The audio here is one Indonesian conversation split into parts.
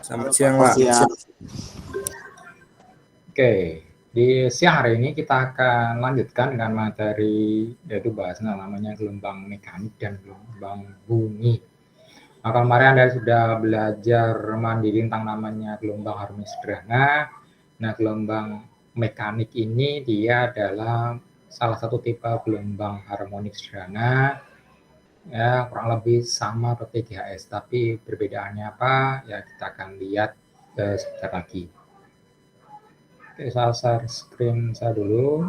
Selamat siang, Pak. Siang. Oke, di siang hari ini kita akan lanjutkan dengan materi yaitu bahas namanya gelombang mekanik dan gelombang bunyi. Nah, kemarin Anda sudah belajar mandiri tentang namanya gelombang harmonis sederhana. Nah, gelombang mekanik ini dia adalah salah satu tipe gelombang harmonik sederhana. Ya, kurang lebih sama seperti GHS, tapi perbedaannya apa? Ya, kita akan lihat sebentar lagi. Oke, saya share screen saya dulu.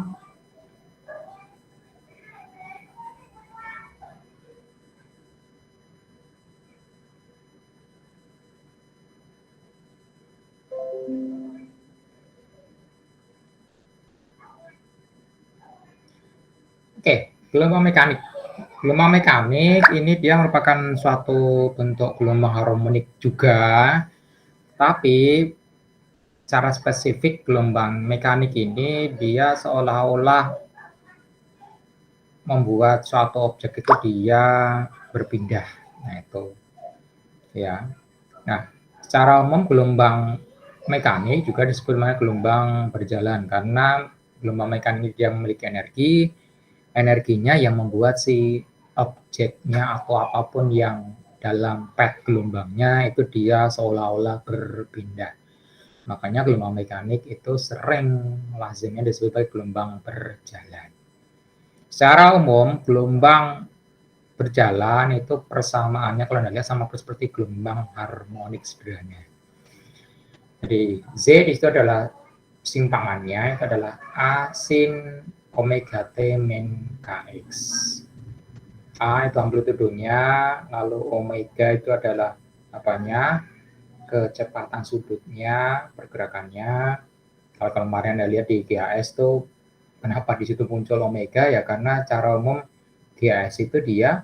Oke, gelombang mekanik. Gelombang mekanik ini dia merupakan suatu bentuk gelombang harmonik juga, tapi secara spesifik gelombang mekanik ini dia seolah-olah membuat suatu objek itu dia berpindah. Nah, itu ya. Nah, secara umum gelombang mekanik juga disebut namanya gelombang berjalan karena gelombang mekanik dia memiliki energi, energinya yang membuat si objeknya atau apapun yang dalam pad gelombangnya itu dia seolah-olah berpindah. Makanya gelombang mekanik itu sering lazimnya disebut sebagai gelombang berjalan. Secara umum gelombang berjalan itu persamaannya kalau Anda lihat sama seperti gelombang harmonik sederhana. Jadi Z di situ adalah simpangannya, itu adalah A sin omega T min Kx. A itu amplitudonya, lalu omega itu adalah apanya? Kecepatan sudutnya, pergerakannya. Kalau kemarin Anda lihat di GHS tuh kenapa di situ muncul omega ya karena cara umum GHS itu dia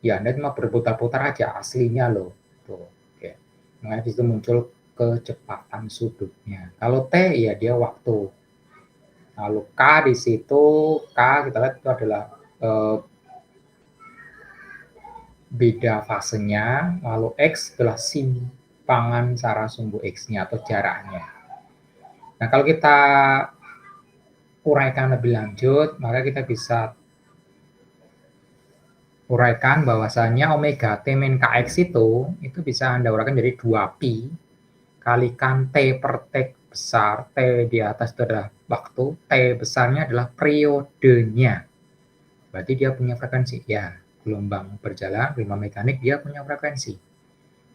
ya Anda cuma berputar-putar aja aslinya loh. Tuh, oke. Makanya di situ muncul kecepatan sudutnya. Kalau T ya dia waktu. Lalu K di situ, K kita lihat itu adalah beda fasenya, lalu X adalah simpangan secara sumbu X-nya atau jaraknya. Nah, kalau kita uraikan lebih lanjut, maka kita bisa uraikan bahwasanya omega T min Kx itu bisa Anda uraikan jadi 2pi kalikan T per T besar, T di atas itu adalah waktu, T besarnya adalah periodenya. Berarti dia punya frekuensi. Ya, gelombang berjalan, gelombang mekanik dia punya frekuensi.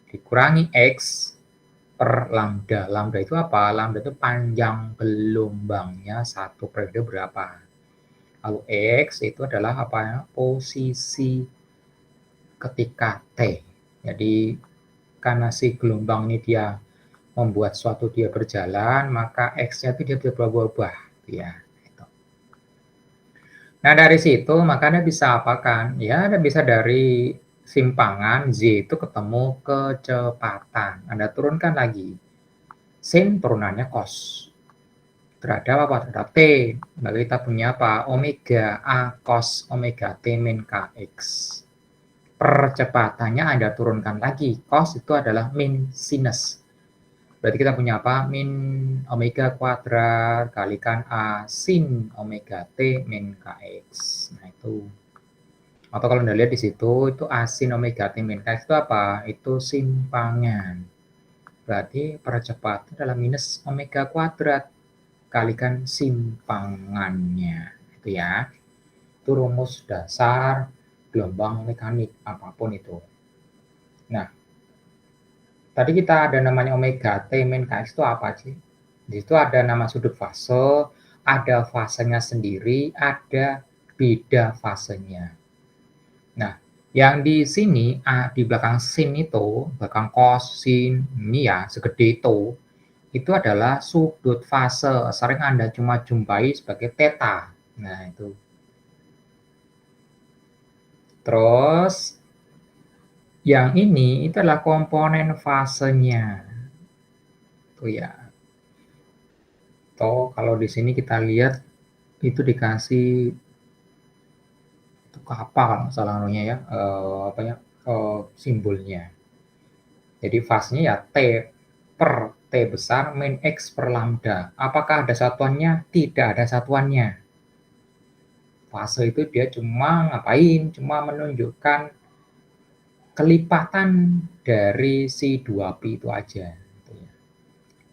Dikurangi X per lambda. Lambda itu apa? Lambda itu panjang gelombangnya satu periode berapa. Lalu X itu adalah apa ya? Posisi ketika T. Jadi karena si gelombang ini dia membuat suatu dia berjalan, maka X-nya itu dia berubah-ubah. Ya, itu. Nah, dari situ makanya bisa apa kan? Ya, Anda bisa dari simpangan Z itu ketemu kecepatan. Anda turunkan lagi. Sin turunannya cos. Terhadap apa? Terhadap T. Lalu kita punya apa? Omega A cos omega T min Kx. Percepatannya Anda turunkan lagi. Cos itu adalah min sinus. Berarti kita punya apa? Min omega kuadrat kalikan A sin omega T min Kx. Nah, itu. Atau kalau Anda lihat di situ, itu A sin omega T min Kx itu apa? Itu simpangan. Berarti percepatan adalah minus omega kuadrat kalikan simpangannya. Itu ya. Itu rumus dasar gelombang mekanik apapun itu. Nah, tadi kita ada namanya omega T min Kx itu apa sih? Di situ ada nama sudut fase, ada fasenya sendiri, ada beda fasenya. Nah, yang di sini di belakang sin itu, belakang cos, sin, ini ya segede itu adalah sudut fase. Sering Anda cuma jumpai sebagai theta. Nah, itu. Terus yang ini itu adalah komponen fasenya. Tuh ya. Toh kalau di sini kita lihat itu dikasih itu apa kalau nggak salah namanya ya, simbolnya. Jadi fasenya ya T per T besar min X per lambda. Apakah ada satuannya? Tidak ada satuannya. Fase itu dia cuma ngapain? Cuma menunjukkan kelipatan dari si 2pi itu aja.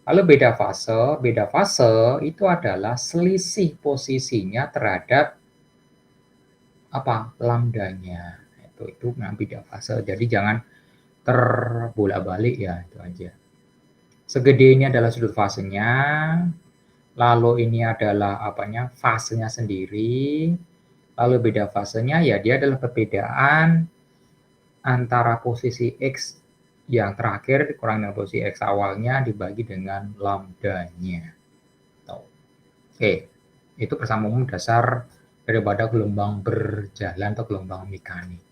Lalu beda fase itu adalah selisih posisinya terhadap apa? Lambdanya. Itu beda fase. Jadi jangan terbolak-balik ya, itu aja. Segede ini adalah sudut fasenya, lalu ini adalah apanya? Fasenya sendiri. Lalu beda fasenya ya dia adalah perbedaan antara posisi X yang terakhir dikurang dengan posisi X awalnya dibagi dengan lambdanya. Oke, itu persamaan umum dasar daripada gelombang berjalan atau gelombang mekanik.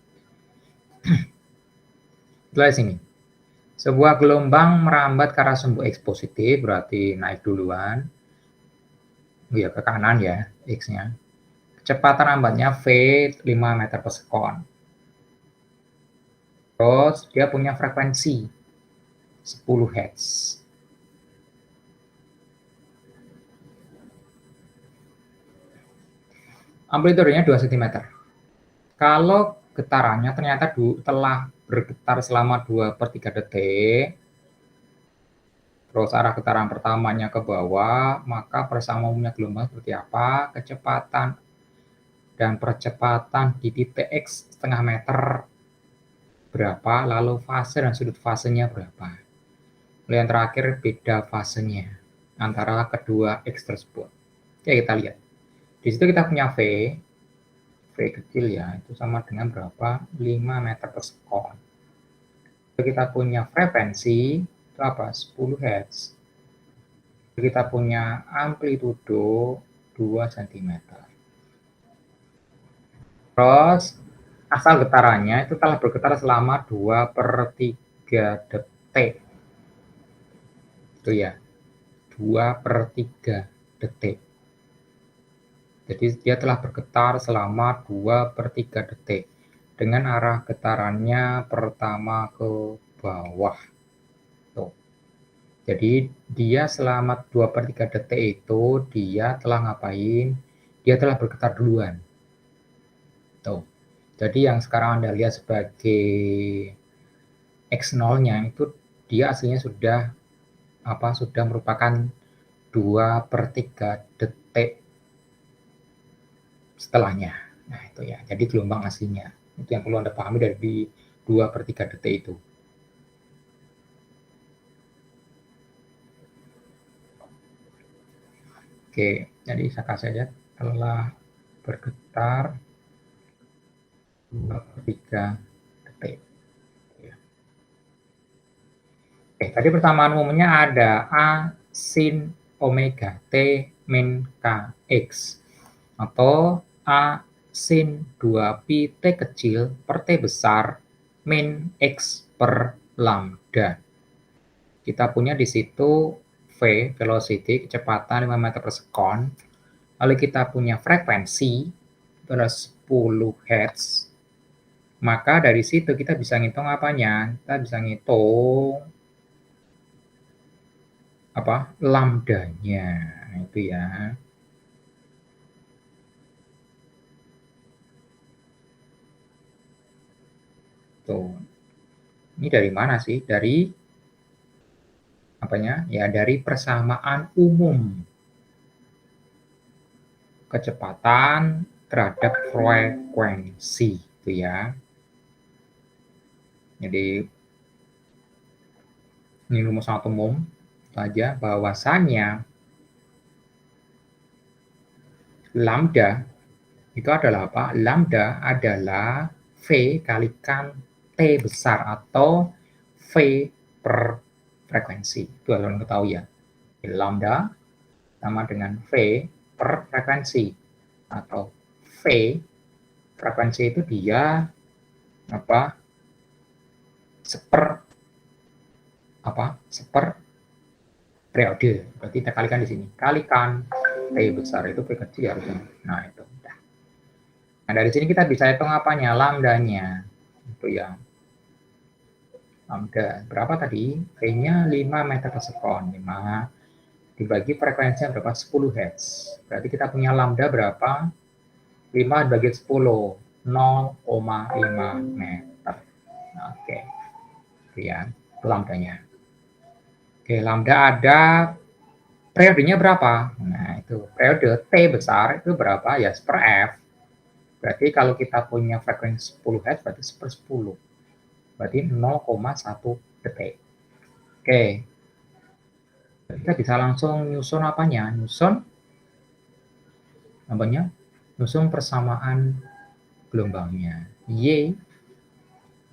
Setelah sini, sebuah gelombang merambat ke arah sumbu X positif, berarti naik duluan, ya ke kanan ya, X-nya. Kecepatan rambatnya V 5 meter per sekon. Terus dia punya frekuensi 10 Hz. Amplitudenya 2 cm. Kalau getarannya ternyata telah bergetar selama 2/3 detik, terus arah getaran pertamanya ke bawah, maka persamaan umumnya gelombang seperti apa? Kecepatan dan percepatan di titik X setengah meter berapa, lalu fase dan sudut fasenya berapa. Lalu yang terakhir beda fasenya antara kedua X tersebut. Oke, kita lihat. Di situ kita punya V kecil ya, itu sama dengan berapa? 5 meter per sekon. Kita punya frekuensi, itu apa? 10 Hz. Kita punya amplitudo 2 cm. Terus, asal getarannya itu telah bergetar selama 2/3 detik. Itu ya, 2/3 detik. Jadi dia telah bergetar selama 2/3 detik dengan arah getarannya pertama ke bawah. Tuh. Jadi dia selama 2/3 detik itu dia telah ngapain? Dia telah bergetar duluan. Tuh. Jadi yang sekarang Anda lihat sebagai X0-nya itu dia aslinya sudah merupakan 2/3 detik setelahnya. Nah, itu ya. Jadi gelombang aslinya. Itu yang perlu Anda pahami dari 2/3 detik itu. Oke, jadi saya kasih aja telah bergetar 2/3 detik. Oke, tadi persamaan umumnya ada A sin omega T min Kx. Atau A sin 2pi T kecil per T besar min X per lambda. Kita punya di situ V, velocity, kecepatan 5 meter per sekon. Lalu kita punya frekuensi, itu adalah 10 Hz. Maka dari situ kita bisa ngitung apanya? Kita bisa ngitung apa? Lambdanya. Nah, itu ya. Tuh. Ini dari mana sih? Dari apanya? Ya, dari persamaan umum kecepatan terhadap frekuensi itu ya. Jadi ini rumus sangat umum saja bahwasannya lambda itu adalah apa? Lambda adalah V kalikan T besar atau V per frekuensi. Itu harus ketahui ya. Lambda sama dengan V per frekuensi atau V frekuensi itu dia apa? seper periode. Berarti kita kalikan di sini. Kalikan T besar itu V kecil harusnya. Nah, itu. Nah, dari sini kita bisa hitung apanya? Lambdanya. Itu ya. Lambda berapa tadi? V-nya 5 meter per sekon. 5 dibagi frekuensinya berapa? 10 Hz. Berarti kita punya lambda berapa? 5 dibagi 10, 0,5 meter. Oke, itu ya, itu lambdanya. Oke, lambda ada periodenya berapa? Nah, itu periode T besar itu berapa? Ya, per F. Berarti kalau kita punya frekuensi 10 Hz, berarti 10. Berarti 0,1 detik. Oke, kita bisa langsung nyusun apanya? Nyusun persamaan gelombangnya. Y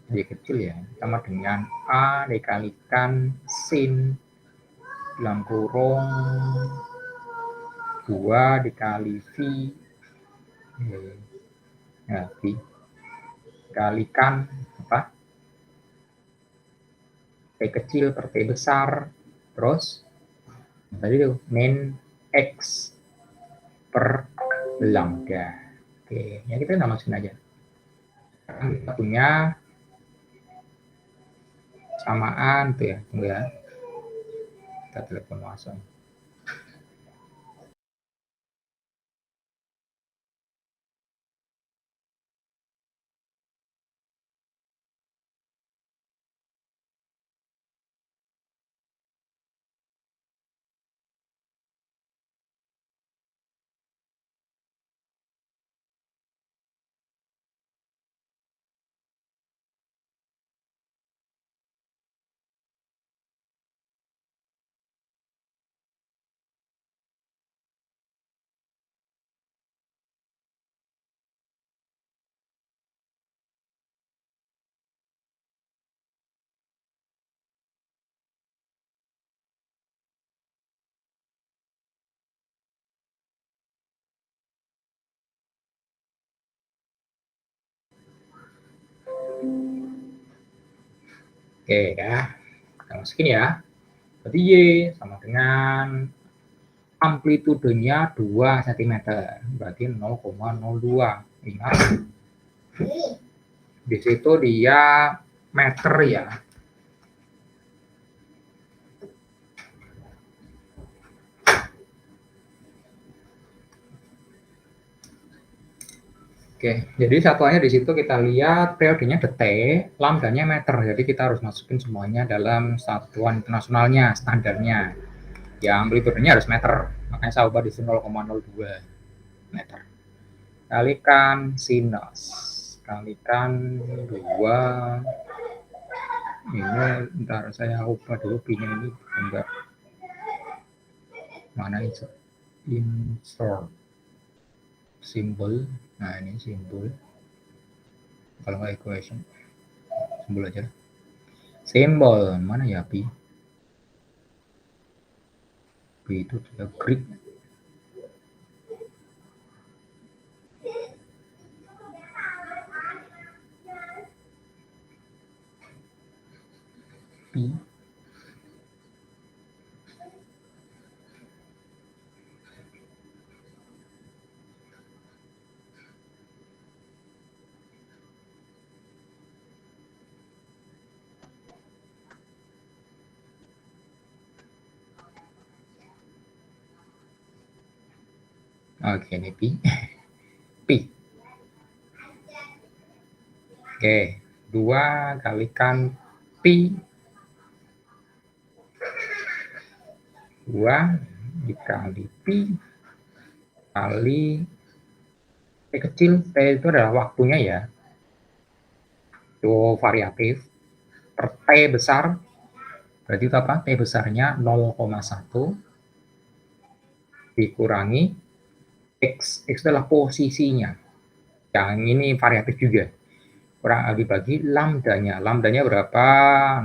kecil ya, sama dengan A dikalikan sin dalam kurung 2 dikali V ya, V dikalikan apa? T kecil per T besar, terus tadi itu min X per lambda. Oke, ya kita masukin aja. Sekarang kita punya samaan tuh ya, tunggu ya. Kita telepon langsung. Oke ya, kita masukin ya. Berarti Y sama dengan amplitudenya 2 cm, berarti 0,02. Ingat, di situ dia meter ya. Oke, jadi satuannya di situ kita lihat periodenya detik, lambdanya meter. Jadi kita harus masukin semuanya dalam satuan internasionalnya, standarnya. Yang amplitudenya harus meter, makanya saya ubah di sini 0,02 meter. Kalikan sinus, kalikan 2. Ini ntar saya ubah dulu pinnya ini, enggak. Mana insert simbol. Nah, ini simbol. Kalau nggak equation, simbol aja. Simbol mana ya, pi? Pi itu juga Greek. Pi. Oke, ini pi. Pi. Oke, 2 kalikan pi. 2 dikali pi kali T kecil. T itu adalah waktunya ya. Itu variatif. Per T besar, berarti itu apa? T besarnya 0,1 dikurangi X. X adalah posisinya. Yang ini variatif juga. Kurang bagi lambdanya. Lambdanya berapa?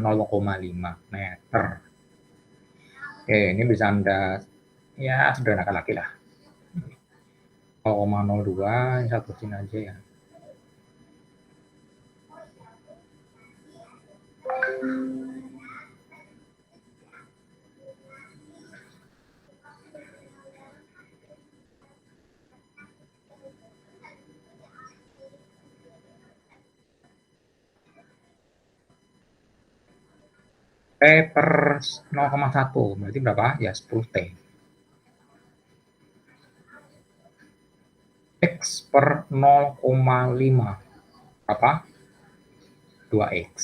0,5 meter. Oke, ini bisa Anda ya sederhanakan lagi lah. 0,02, ini satu sini aja ya. per 0,1 berarti berapa? Ya 10T. X per 0,5 apa? 2X.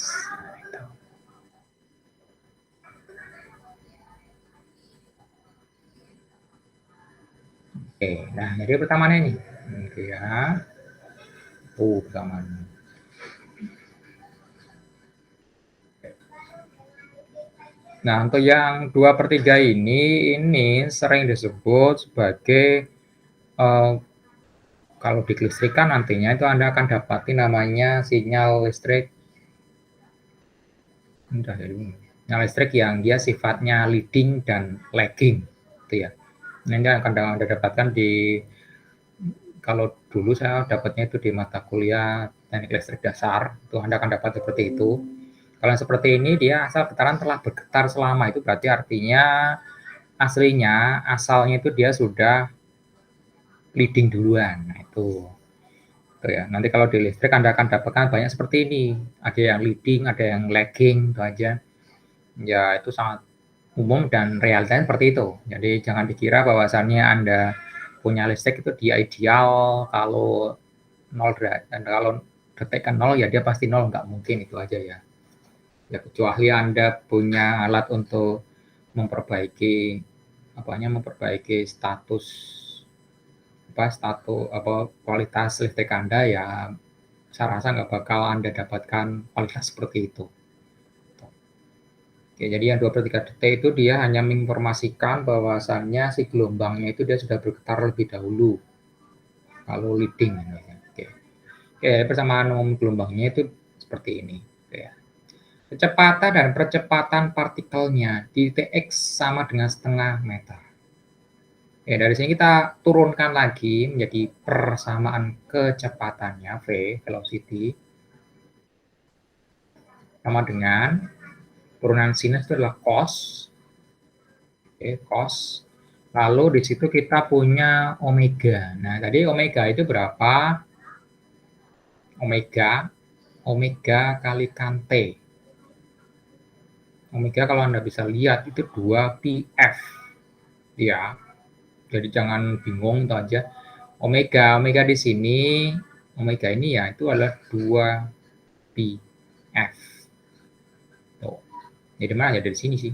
Oke, nah jadi pertamanya ini. Oke ya. Persamaan. Nah, untuk yang 2/3 ini sering disebut sebagai kalau di kelistrikan nantinya itu Anda akan dapati namanya sinyal listrik. Sinyal listrik yang dia sifatnya leading dan lagging, gitu ya. Nanti akan Anda dapatkan di, kalau dulu saya dapatnya itu di mata kuliah teknik listrik dasar, itu Anda akan dapat seperti itu. Kalau seperti ini dia asal getaran telah bergetar selama, itu berarti artinya aslinya asalnya itu dia sudah leading duluan. Nah, itu. Tuh ya. Nanti kalau di listrik Anda akan dapatkan banyak seperti ini. Ada yang leading, ada yang lagging, itu aja. Ya, itu sangat umum dan realitanya seperti itu. Jadi jangan dikira bahwasannya Anda punya listrik itu dia ideal kalau 0 derajat. Dan kalau detekan 0 ya dia pasti 0, nggak mungkin, itu aja ya. Ya kecuali Anda punya alat untuk memperbaiki status kualitas listrik Anda, ya saya rasa nggak bakal Anda dapatkan kualitas seperti itu. Oke, jadi yang 2/3 detik itu dia hanya menginformasikan bahwasannya si gelombangnya itu dia sudah bergetar lebih dahulu kalau leading. Oke. Oke, persamaan umum gelombangnya itu seperti ini. Oke. Kecepatan dan percepatan partikelnya di Tx sama dengan setengah meter. Ya, dari sini kita turunkan lagi menjadi persamaan kecepatannya V, velocity, sama dengan turunan sinus itu adalah cos. Oke, cos. Lalu di situ kita punya omega. Nah, tadi omega itu berapa? Omega kalikan T. Omega kalau Anda bisa lihat itu 2πf. Ya. Jadi jangan bingung itu aja. Omega di sini, omega ini ya itu adalah 2πf. Tuh. Jadi mana ya, dari sini sih.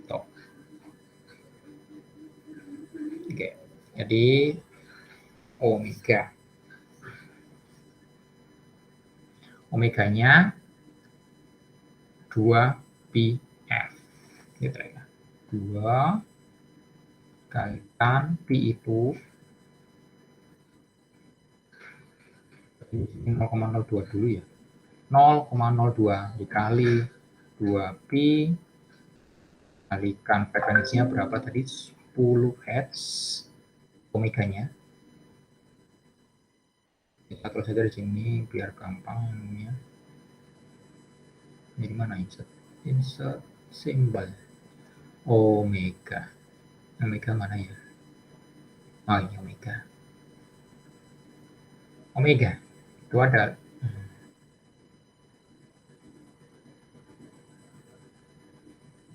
Tuh. Oke. Jadi omega. Omeganya 2πf. Gitu ya. 2 kalikan pi itu 0,02 dulu ya. 0,02 dikali 2pi kalikan frekuensinya berapa tadi? 10 Hz omeganya. Kita tulis saja di sini biar gampang ya. Ini mana insert symbol omega. Omega mana ya? Oh, ini omega. Omega itu ada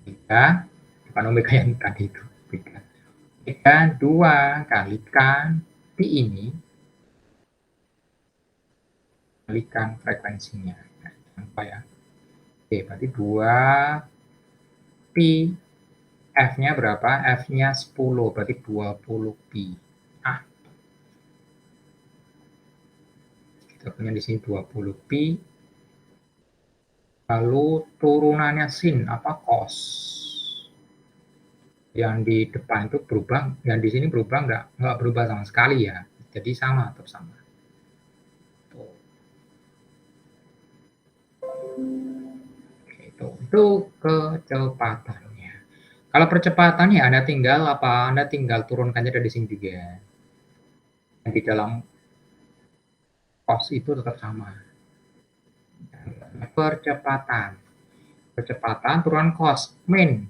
omega, bukan omega yang tadi itu. Omega 2 kalikan pi ini kalikan frekuensinya. Apa ya? Oke, berarti 2 pi. F-nya berapa? F-nya 10, berarti 20 pi. Kita punya di sini 20 pi. Lalu turunannya sin, apa? Cos. Yang di depan itu berubah, yang di sini berubah nggak berubah sama sekali ya. Jadi sama, tetap sama. Itu kecepatannya. Kalau percepatannya Anda tinggal turunkannya dari sini juga. Di dalam cos itu tetap sama. Percepatan turunan cos min.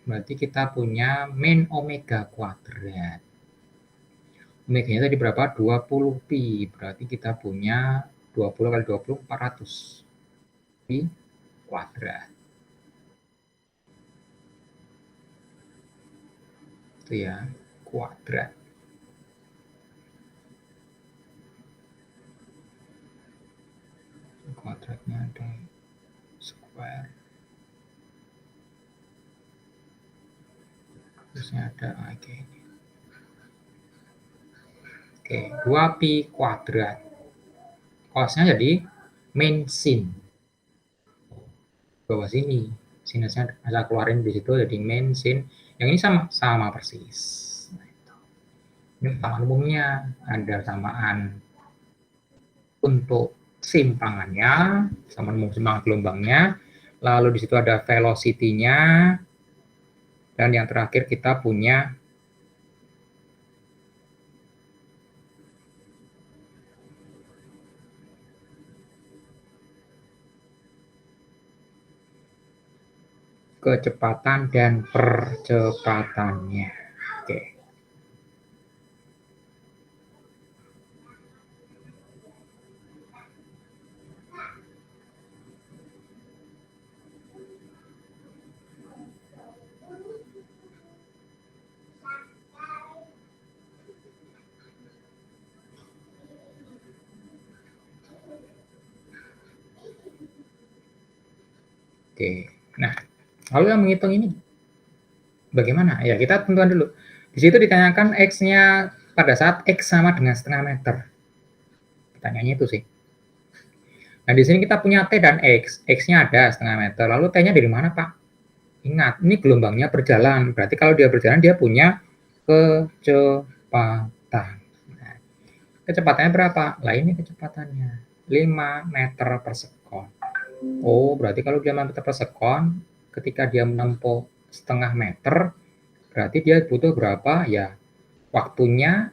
Berarti kita punya min omega kuadrat. Omeganya tadi berapa? 20 pi. Berarti kita punya 20 kali 20 400 pi kuadrat. Itu ya, kuadrat. Kuadratnya ada square. Terusnya ada oke. Oke, 2pi kuadrat. Cosnya jadi main sin. Bawah sini. Sinusnya saya keluarin di situ jadi main sin. Yang ini sama persis. Ini samaan umumnya. Ada samaan untuk simpangannya, samaan umum simpangan gelombangnya. Lalu di situ ada velocity-nya. Dan yang terakhir kita punya kecepatan dan percepatannya. Oke. Oke. Nah, lalu yang menghitung ini bagaimana? Ya, kita tentukan dulu. Di situ ditanyakan X-nya pada saat X sama dengan setengah meter. Pertanyaannya itu sih. Nah, di sini kita punya T dan X. X-nya ada setengah meter. Lalu T-nya dari mana, Pak? Ingat, ini gelombangnya berjalan. Berarti kalau dia berjalan, dia punya kecepatan. Nah, kecepatannya berapa? Lah, ini kecepatannya. 5 meter per sekon. Oh, berarti kalau dia 5 meter per sekon, ketika dia menempuh setengah meter, berarti dia butuh berapa? Ya, waktunya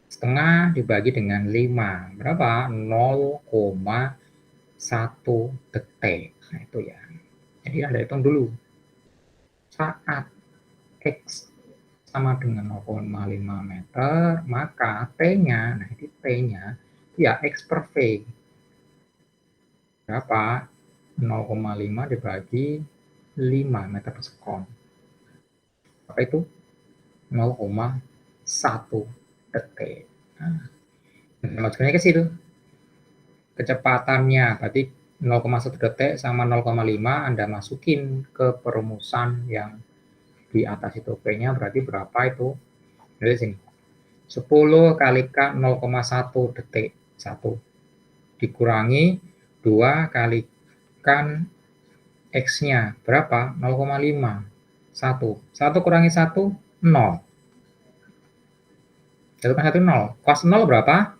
setengah dibagi dengan 5. Berapa? 0,1 detik. Nah, itu ya. Jadi Anda hitung dulu. Saat X sama dengan 0,5 meter, maka T-nya, nah ini T-nya, ya X per V. Berapa? 0,5 dibagi 5 meter per sekon. Apa itu? 0,1 detik. Nah, masukannya ke situ. Kecepatannya, berarti 0,1 detik sama 0,5 Anda masukin ke perumusan yang di atas itu. P-nya berarti berapa itu? Dari sini. 10 kalikan 0,1 detik. 1. Dikurangi 2 kalikan X-nya. Berapa? 0,5. 1. 1 kurangi 1, 0. 1 kurangi 1, 0. Cos 0 berapa?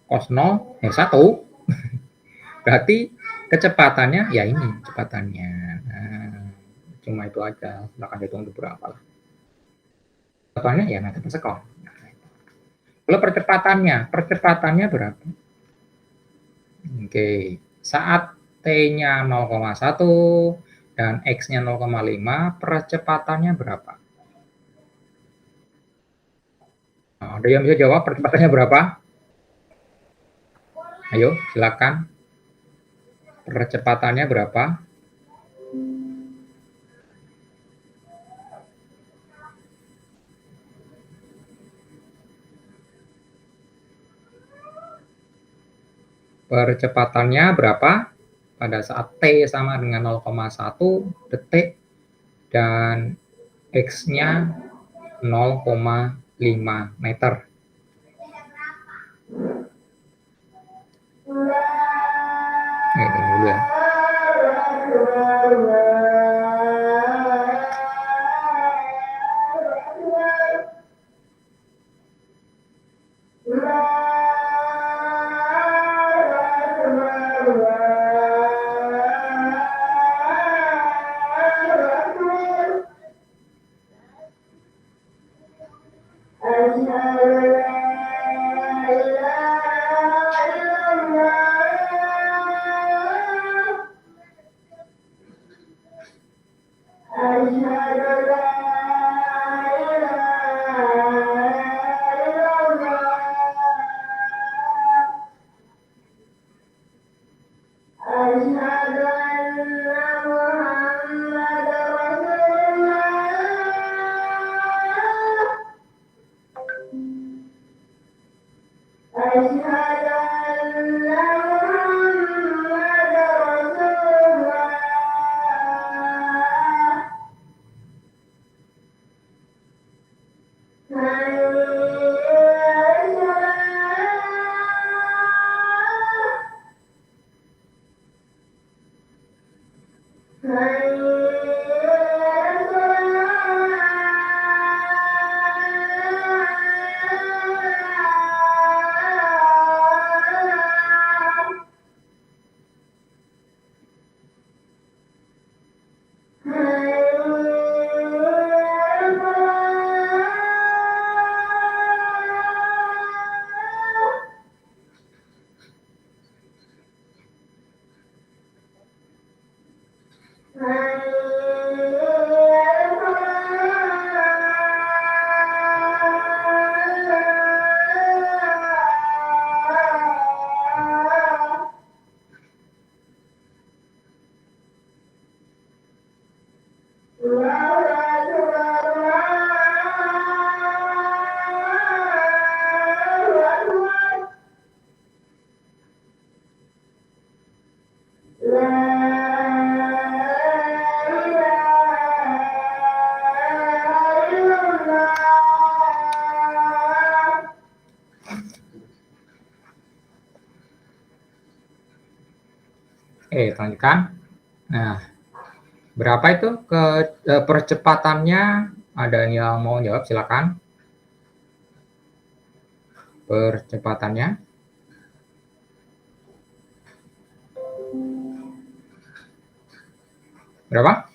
Cos 0, ya 1. Berarti kecepatannya, ya ini kecepatannya. Nah, cuma itu aja. Silahkan hitung berapa lah. Kecepatannya ya meter per sekon. Kalau percepatannya berapa? Oke, saat T-nya 0,1 dan X-nya 0,5, percepatannya berapa? Nah, ada yang bisa jawab percepatannya berapa? Ayo, silakan. Percepatannya berapa? Percepatannya berapa? Pada saat T sama dengan 0,1 detik dan X-nya 0,5 meter. Dulu ya. Lanjutkan. Nah, berapa itu percepatannya? Ada yang mau jawab, silakan. Percepatannya. Berapa?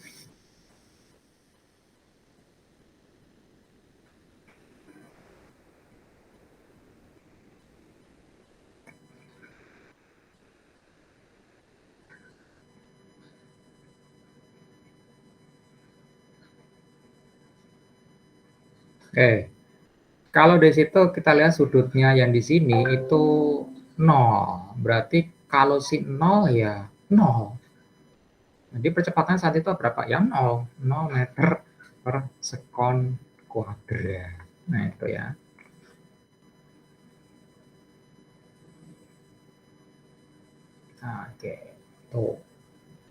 Kalau di situ kita lihat sudutnya yang di sini itu 0. Berarti kalau si 0 ya 0. Jadi percepatan saat itu berapa? Ya 0. 0 meter per sekon kuadrat. Nah, itu ya. Nah, oke. Tuh.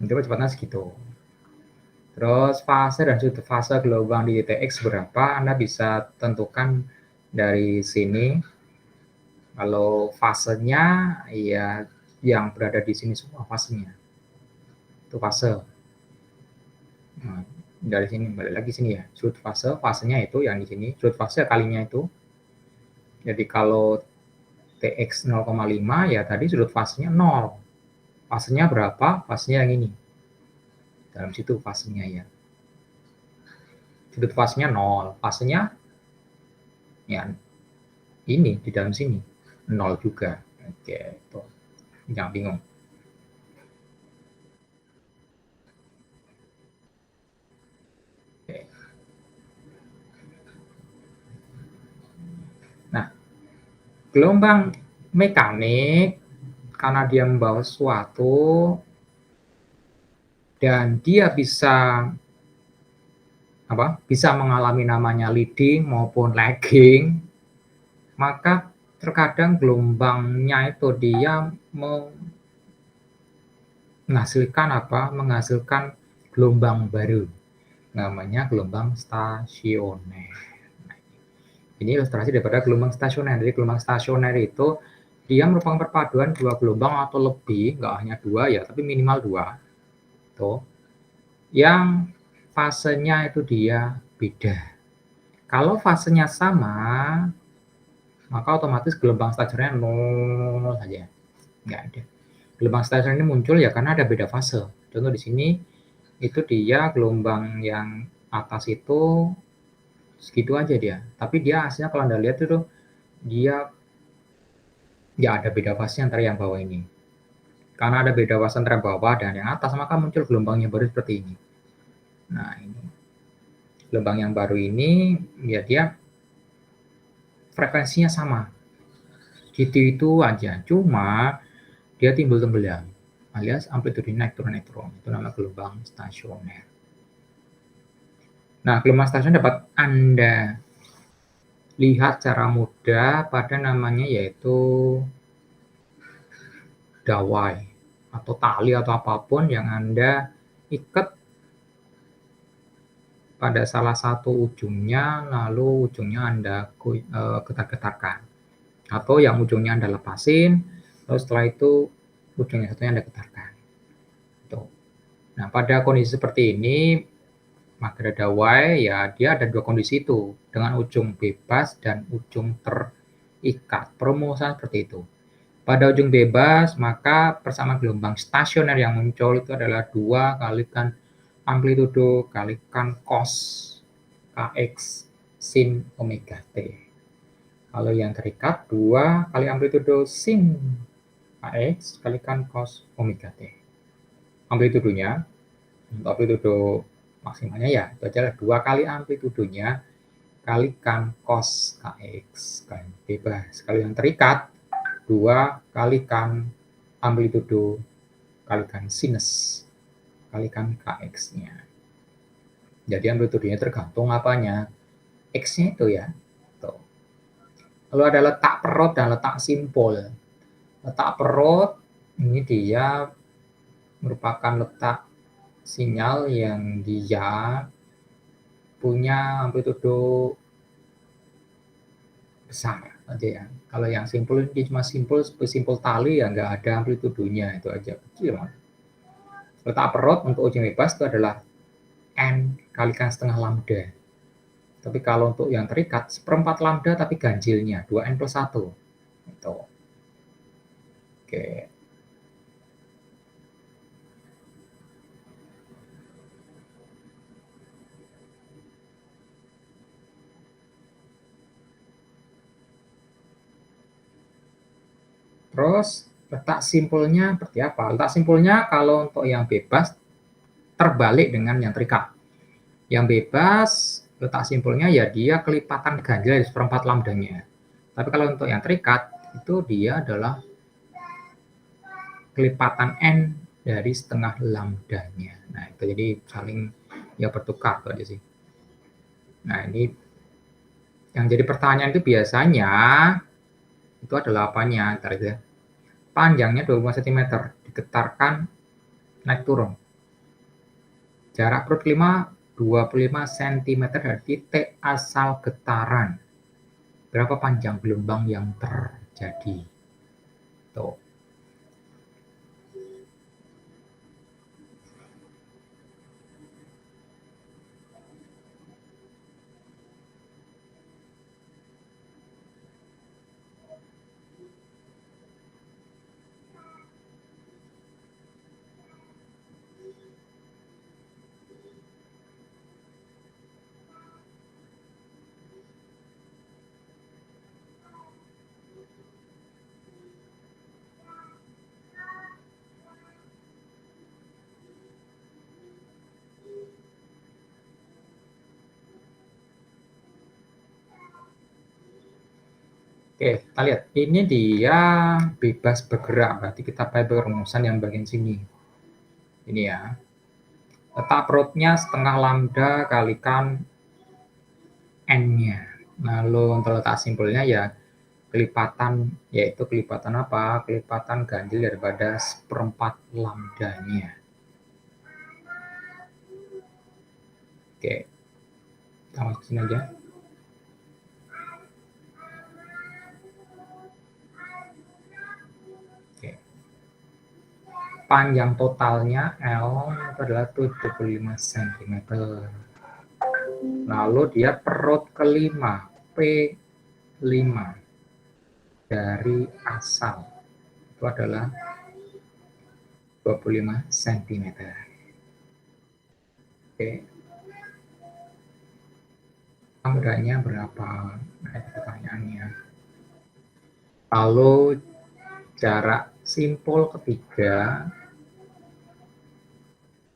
Nanti percepatan segitu. Terus fase dan sudut fase gelombang di titik X berapa? Anda bisa tentukan dari sini. Kalau fasenya ya yang berada di sini semua fasenya. Itu fase. Nah, dari sini balik lagi sini ya. Sudut fasenya itu yang di sini. Sudut fase kalinya itu. Jadi kalau TX 0,5 ya tadi sudut fasenya 0. Fasenya berapa? Fasenya yang ini. Dalam situ fasenya ya. Sudut fasenya 0. Fasenya ya ini di dalam sini 0 juga. Oke, itu. Jangan bingung. Oke. Nah, gelombang mekanik karena dia membawa sesuatu dan dia bisa mengalami namanya leading maupun lagging, maka terkadang gelombangnya itu dia menghasilkan gelombang baru, namanya gelombang stasioner. Nah, ini ilustrasi daripada gelombang stasioner. Jadi gelombang stasioner itu dia merupakan perpaduan dua gelombang atau lebih, nggak hanya dua ya, tapi minimal dua. Tuh, yang fasenya itu dia beda. Kalau fasenya sama, maka otomatis gelombang stasioner 0 saja. Nggak ada. Gelombang stasioner ini muncul ya karena ada beda fase. Contoh di sini, itu dia gelombang yang atas itu segitu aja dia. Tapi dia hasilnya kalau Anda lihat itu, dia ya ada beda fase antara yang bawah ini. Karena ada beda fase antara bawah dan yang atas, maka muncul gelombang yang baru seperti ini. Nah, ini. Gelombang yang baru ini, ya dia frekuensinya sama. Gitu itu aja. Cuma dia timbul tenggelam. Alias amplitude naik turun naik turun. Itu nama gelombang stasioner. Nah, gelombang stasioner dapat Anda lihat secara mudah pada namanya yaitu dawai atau tali atau apapun yang Anda ikat pada salah satu ujungnya, lalu ujungnya Anda getar-getarkan. Atau yang ujungnya Anda lepasin, lalu setelah itu ujungnya satunya Anda getarkan. Tuh. Nah, pada kondisi seperti ini, maka ada Y, ya dia ada dua kondisi itu, dengan ujung bebas dan ujung terikat. Perumusan seperti itu. Pada ujung bebas, maka persamaan gelombang stasioner yang muncul itu adalah 2 kalikan amplitudo kalikan cos Kx sin omega T. Kalau yang terikat, 2 kali amplitudo sin Kx kalikan cos omega T. Amplitudonya, amplitudo maksimalnya ya, itu adalah 2 kali amplitudonya kalikan cos Kx, kan bebas. Kalau yang terikat, 2 kalikan amplitudo kalikan sinus kalikan Kx-nya. Jadi amplitudenya tergantung apanya? X-nya itu ya. Tuh. Lalu ada letak perut dan letak simpul. Letak perut ini dia merupakan letak sinyal yang dia punya amplitudo besar aja ya. Kalau yang simpul ini cuma simpul tali ya, nggak ada amplitudonya, itu aja kecil. Letak perut untuk ujung bebas itu adalah n kalikan setengah lambda. Tapi kalau untuk yang terikat, seperempat lambda tapi ganjilnya, 2n plus 1. Itu. Oke. Terus letak simpulnya seperti apa? Letak simpulnya kalau untuk yang bebas terbalik dengan yang terikat. Yang bebas letak simpulnya ya dia kelipatan ganjil dari seperempat lambdanya. Tapi kalau untuk yang terikat itu dia adalah kelipatan n dari setengah lambdanya. Nah itu jadi saling ya bertukar tuh aja sih. Nah ini yang jadi pertanyaan itu biasanya itu adalah apanya? Ntar ya. Panjangnya 25 cm digetarkan naik turun. Jarak perut kelima 25 cm dari titik asal getaran. Berapa panjang gelombang yang terjadi? Tuh. Oke, kita lihat. Ini dia bebas bergerak, berarti kita pakai perumusan yang bagian sini. Ini ya. Letak perutnya setengah lambda kalikan N-nya. Lalu untuk letak simpulnya ya kelipatan, yaitu kelipatan apa? Kelipatan ganjil daripada seperempat lambdanya. Oke, kita masuk sini aja. Oke. Panjang totalnya L itu adalah 75 cm. Lalu dia perut kelima, P5 dari asal itu adalah 25 cm. Oke. Lambdanya berapa? Nah, itu pertanyaannya. Lalu jarak simpul ketiga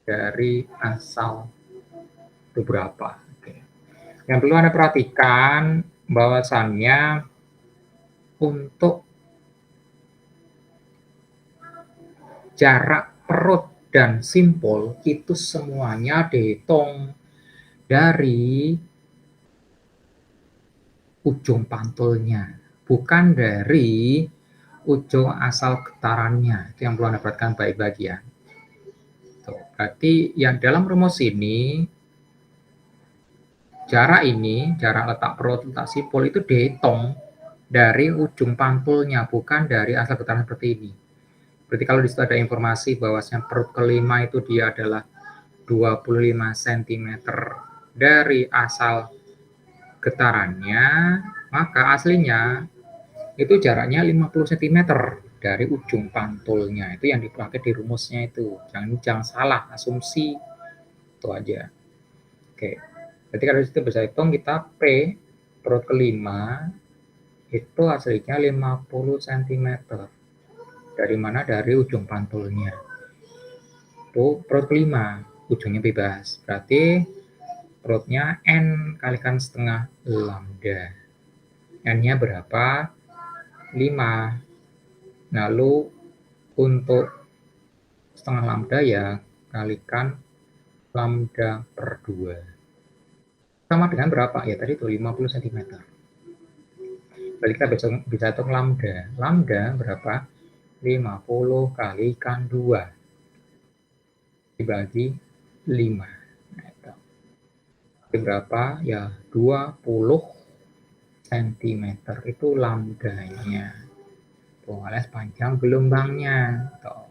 dari asal itu berapa? Oke. Yang perlu Anda perhatikan bahwasannya untuk jarak perut dan simpul itu semuanya dihitung dari ujung pantulnya, bukan dari ujung asal getarannya. Itu yang perlu Anda perhatikan baik-baik ya. Tuh, berarti yang dalam rumus ini, jarak letak perut, letak simpul itu dihitung dari ujung pantulnya, bukan dari asal getaran seperti ini. Berarti kalau di situ ada informasi bahwasanya perut kelima itu dia adalah 25 cm dari asal getarannya, maka aslinya itu jaraknya 50 cm dari ujung pantulnya. Itu yang dipakai di rumusnya itu. Jangan salah, asumsi itu aja. Oke. Berarti kalau itu bisa hitung, kita P perut kelima itu aslinya 50 cm. Dari mana? Dari ujung pantulnya. Itu perut kelima, ujungnya bebas. Berarti perutnya N kalikan setengah lambda. N-nya berapa? 5. Lalu untuk setengah lambda ya kalikan lambda per 2. Sama dengan berapa? Ya tadi itu 50 cm. Berarti kita bisa hitung lambda. Lambda berapa? 50 kalikan 2 dibagi 5. Nah, itu. Berapa? Ya 20 cm itu lambdanya. Tuh, alias panjang gelombangnya. Tuh.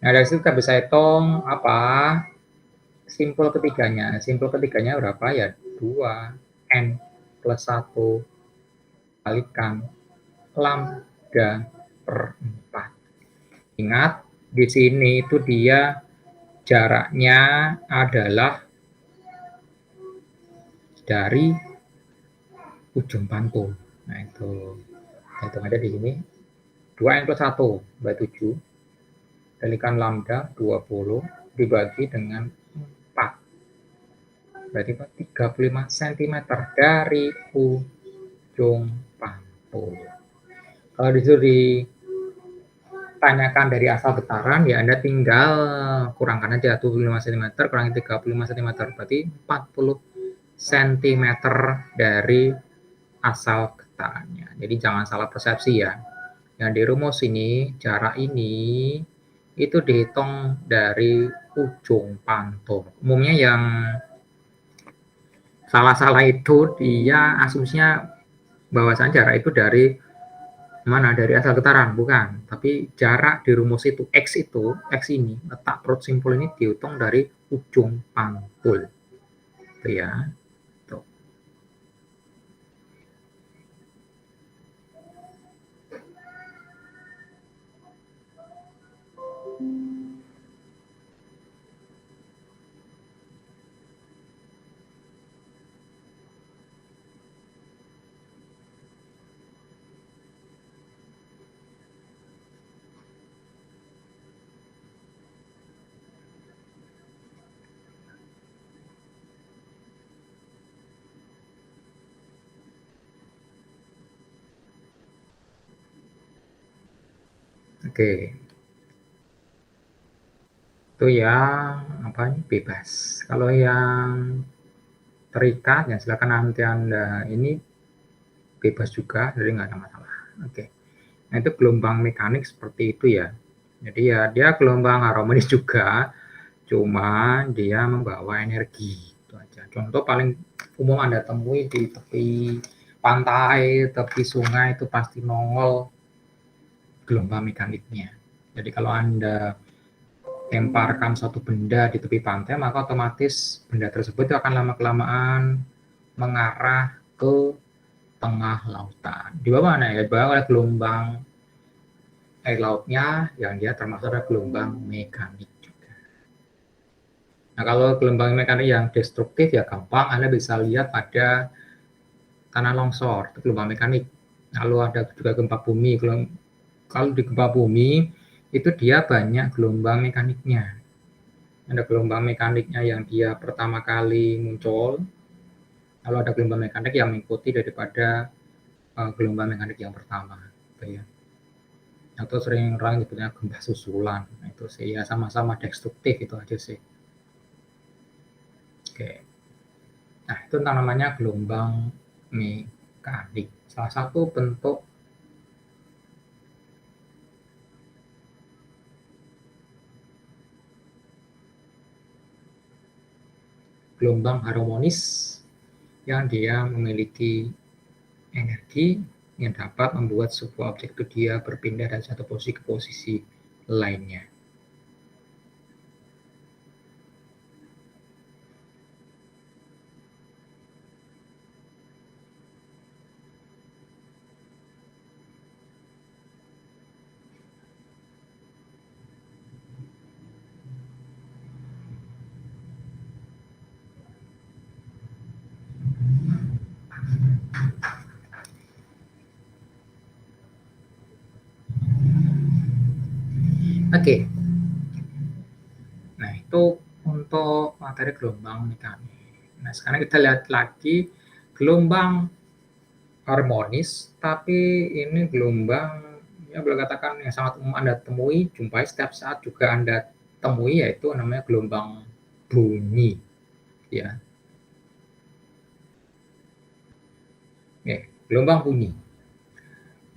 Nah, dari situ kita bisa hitung apa? Simpul ketiganya. Simpul ketiganya berapa? Ya 2N plus 1 kalikan lambda per 4. Ingat, di sini itu dia jaraknya adalah dari ujung pantul. Nah, itu. Hitung aja di sini. 2N plus 1 berarti 7. Kalikan lambda 20 dibagi dengan 4. Berarti 35 cm dari ujung pantul. Kalau disitu ditanyakan dari asal getaran, ya Anda tinggal kurangkan aja 25 cm kurangi 35 cm, berarti 40 cm dari asal getarannya. Jadi jangan salah persepsi ya. Yang di rumus ini, jarak ini itu dihitung dari ujung pantul. Umumnya yang salah-salah itu dia asumsinya bahwasannya jarak itu dari mana? Dari asal getaran, bukan. Tapi jarak di rumus itu, X ini, letak perut simpul ini dihitung dari ujung pantul. Itu ya. Tuh. Oke. Itu yang apa ini bebas. Kalau yang terikat ya silakan nanti Anda ini bebas juga, jadi nggak ada masalah. Oke. Nah, itu gelombang mekanik seperti itu ya. Jadi ya dia gelombang harmonis juga, cuma dia membawa energi. Itu aja. Contoh paling umum Anda temui di tepi pantai, tepi sungai itu pasti nongol gelombang mekaniknya. Jadi kalau Anda lemparkan suatu benda di tepi pantai, maka otomatis benda tersebut akan lama-kelamaan mengarah ke tengah lautan. Di bawah mana ya? Di bawah oleh gelombang air lautnya yang dia termasuk ada gelombang mekanik juga. Nah, kalau gelombang mekanik yang destruktif ya gampang Anda bisa lihat pada tanah longsor, itu gelombang mekanik. Lalu ada juga gempa bumi. Kalau di gempa bumi itu dia banyak gelombang mekaniknya. Ada gelombang mekaniknya yang dia pertama kali muncul, lalu ada gelombang mekanik yang mengikuti daripada gelombang mekanik yang pertama, gitu ya. Atau sering orang nyebutnya gempa susulan, nah, itu sih ya sama-sama destruktif itu aja sih. Oke, nah itu namanya gelombang mekanik. Salah satu bentuk gelombang harmonis yang dia memiliki energi yang dapat membuat sebuah objek itu dia berpindah dari satu posisi ke posisi lainnya. Oke. Nah, itu untuk materi gelombang mekanik. Nah, sekarang kita lihat lagi gelombang harmonis, tapi ini gelombang ya boleh katakan yang sangat umum Anda temui, jumpai setiap saat juga Anda temui, yaitu namanya gelombang bunyi, ya. Oke, gelombang bunyi.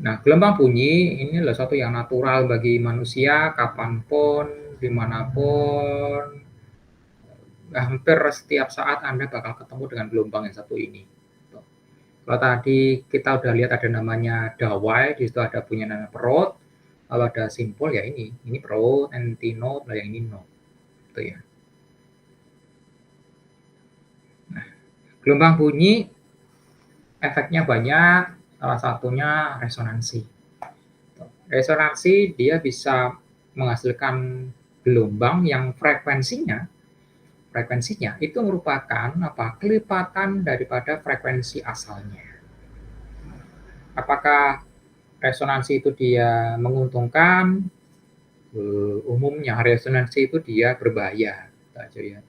Nah, gelombang bunyi ini adalah suatu yang natural bagi manusia kapanpun, dimanapun, hampir setiap saat Anda bakal ketemu dengan gelombang yang satu ini. Kalau tadi kita udah lihat ada namanya dawai, di situ ada bunyi nada perut. Kalau ada simpul ya ini perut, anti note, lah yang ini note, gitu ya. Nah, gelombang bunyi efeknya banyak, salah satunya resonansi. Resonansi dia bisa menghasilkan gelombang yang frekuensinya itu merupakan kelipatan daripada frekuensi asalnya. Apakah resonansi itu dia menguntungkan? Umumnya resonansi itu dia berbahaya, gitu aja ya.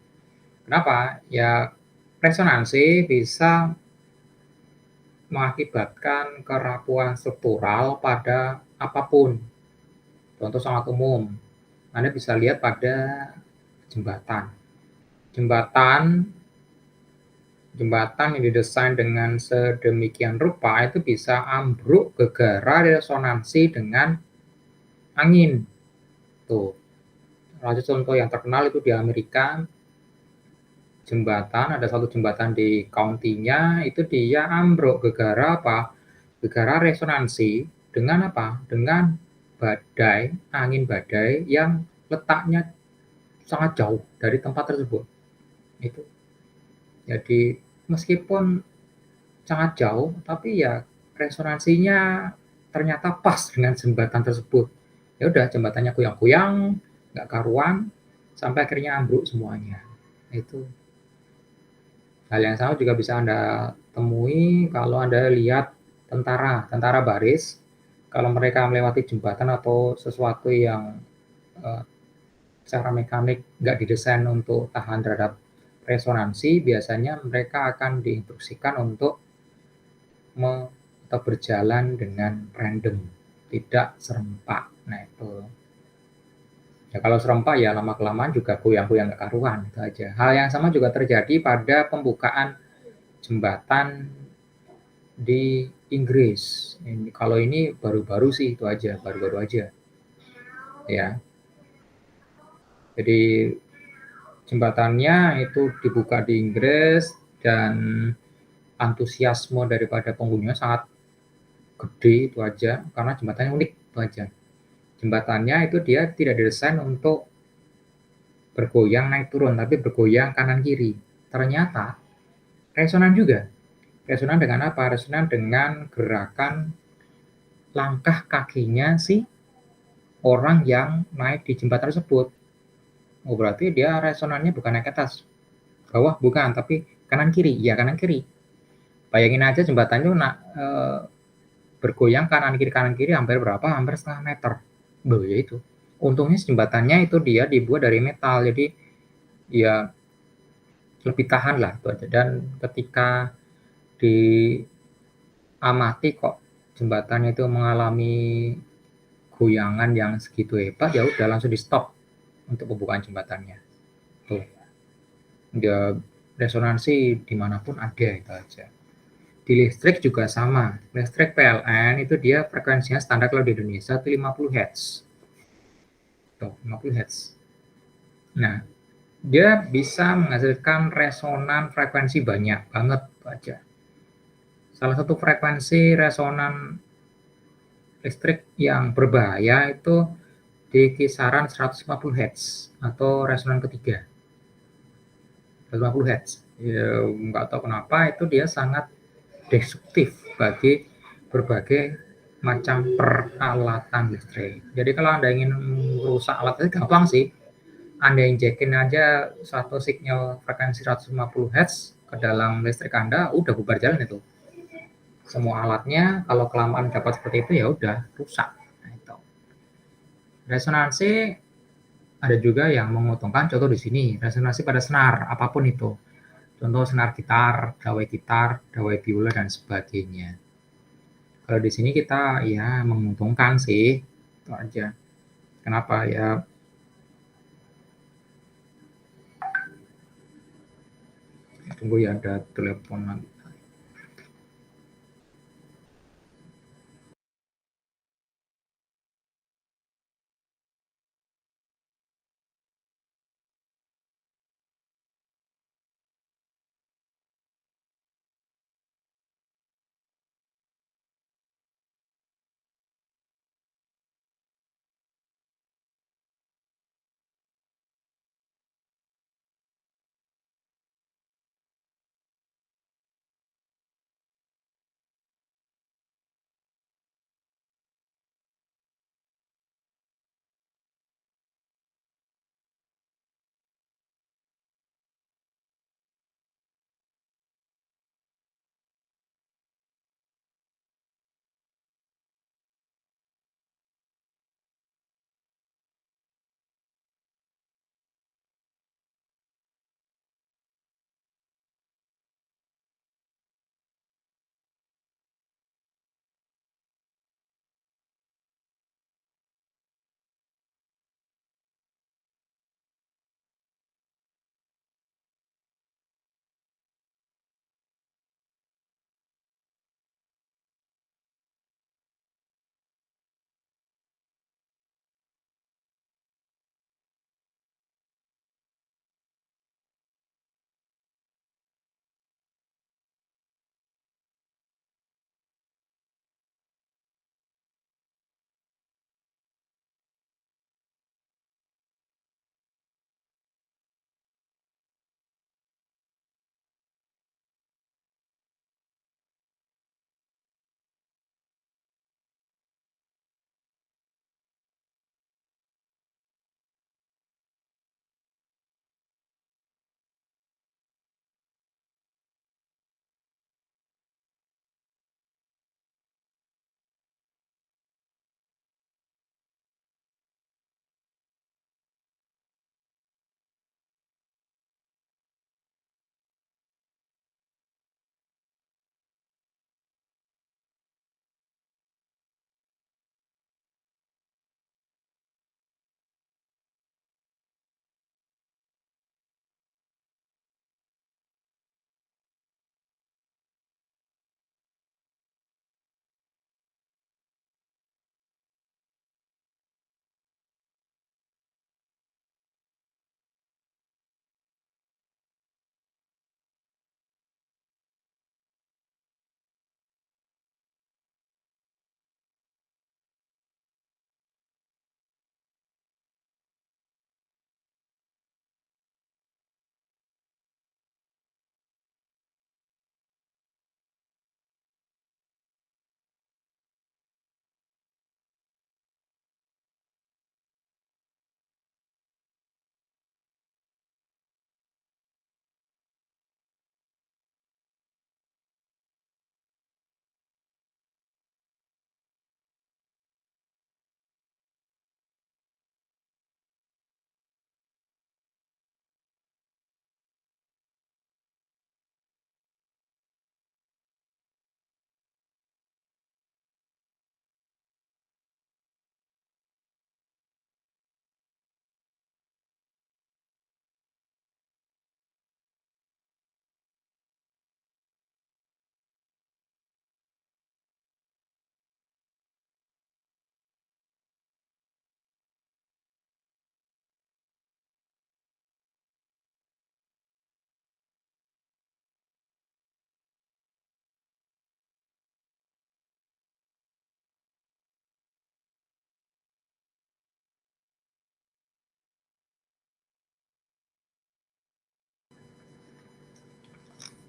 Kenapa? Ya resonansi bisa mengakibatkan kerapuhan struktural pada apapun. Contoh sangat umum, Anda bisa lihat pada jembatan. Jembatan jembatan yang didesain dengan sedemikian rupa itu bisa ambruk gara-gara resonansi dengan angin. Tuh, salah satu contoh yang terkenal itu di Amerika, jembatan, ada satu jembatan di county-nya itu dia ambruk gara-gara apa? Gara-gara resonansi dengan apa? Dengan badai, angin badai yang letaknya sangat jauh dari tempat tersebut. Itu. Jadi meskipun sangat jauh, tapi ya resonansinya ternyata pas dengan jembatan tersebut. Ya udah jembatannya goyang-goyang, nggak karuan, sampai akhirnya ambruk semuanya. Itu. Hal yang sama juga bisa Anda temui kalau Anda lihat tentara baris, kalau mereka melewati jembatan atau sesuatu yang eh, secara mekanik nggak didesain untuk tahan terhadap resonansi, biasanya mereka akan diinstruksikan untuk atau berjalan dengan random, tidak serempak. Nah itu. Ya kalau serempak ya lama-kelamaan juga goyang-goyang nggak karuan, itu aja. Hal yang sama juga terjadi pada pembukaan jembatan di Inggris. Kalau ini baru-baru sih itu aja, baru-baru aja. Ya. Jadi jembatannya itu dibuka di Inggris dan antusiasme daripada pengunjungnya sangat gede itu aja karena jembatannya unik itu aja. Jembatannya itu dia tidak didesain untuk bergoyang naik turun tapi bergoyang kanan kiri. Ternyata resonan juga. Resonan dengan apa? Resonan dengan gerakan langkah kakinya si orang yang naik di jembatan tersebut. Oh, berarti dia resonannya bukan naik ke atas, bawah bukan, tapi kanan kiri. Ya kanan kiri. Bayangin aja jembatannya bergoyang kanan kiri hampir berapa? Hampir setengah meter. Ya itu. Untungnya jembatannya itu dia dibuat dari metal, jadi ya lebih tahan lah itu aja. Dan ketika diamati kok jembatannya itu mengalami goyangan yang segitu hebat, ya udah langsung di stop untuk pembukaan jembatannya. Tuh, dia resonansi dimanapun ada itu aja. Di listrik juga sama. Listrik PLN itu dia frekuensinya standar kalau di Indonesia itu 50 Hz. Tuh, 50 Hz. Nah, dia bisa menghasilkan resonan frekuensi banyak banget itu aja. Salah satu frekuensi resonan listrik yang berbahaya itu di kisaran 150 Hz atau resonan ketiga. 150 Hz. Ya, nggak tahu kenapa itu dia sangat destruktif bagi berbagai macam peralatan listrik. Jadi kalau Anda ingin merusak alat listrik gampang sih. Anda injekin aja satu signal frekuensi 150 Hz ke dalam listrik Anda, udah bubar jalan itu. Semua alatnya kalau kelamaan dapat seperti itu ya udah rusak. Nah, itu. Resonansi ada juga yang menguntungkan, contoh di sini, resonansi pada senar, apapun itu. Contoh senar gitar, gawai biola, dan sebagainya. Kalau di sini kita ya menguntungkan sih, itu aja. Kenapa ya? Tunggu ya, ada telepon lagi.